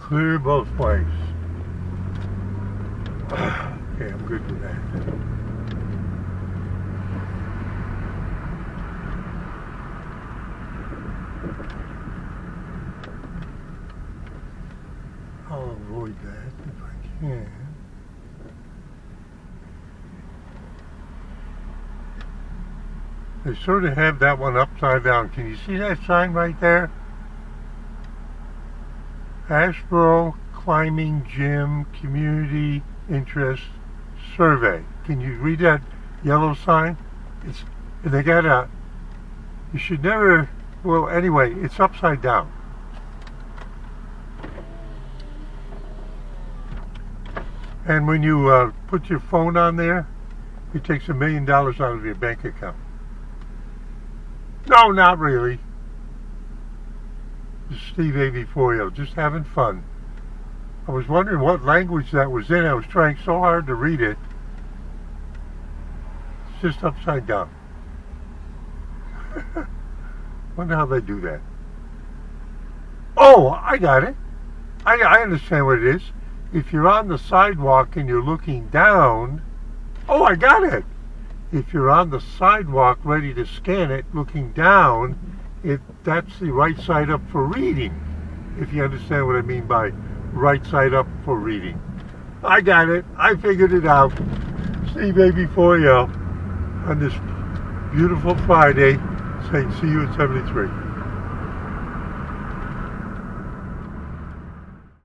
Clear both ways. Okay, I'm good with that. I'll avoid that if I can. They sort of have that one upside down. Can you see that sign right there? Asheboro Climbing Gym Community Interest Survey. Can you read that yellow sign? They got a, you should never, well anyway, it's upside down. And when you put your phone on there, it takes $1 million out of your bank account. No, not really. This is Steve AV4O, just having fun. I was wondering what language that was in. I was trying so hard to read it. It's just upside down. Wonder how they do that. Oh, I got it. I understand what it is. If you're on the sidewalk and you're looking down, oh, I got it. If you're on the sidewalk ready to scan it, looking down, that's the right side up for reading. If you understand what I mean by right side up for reading. I got it. I figured it out. Steve AV4O on this beautiful Friday saying see you at 73.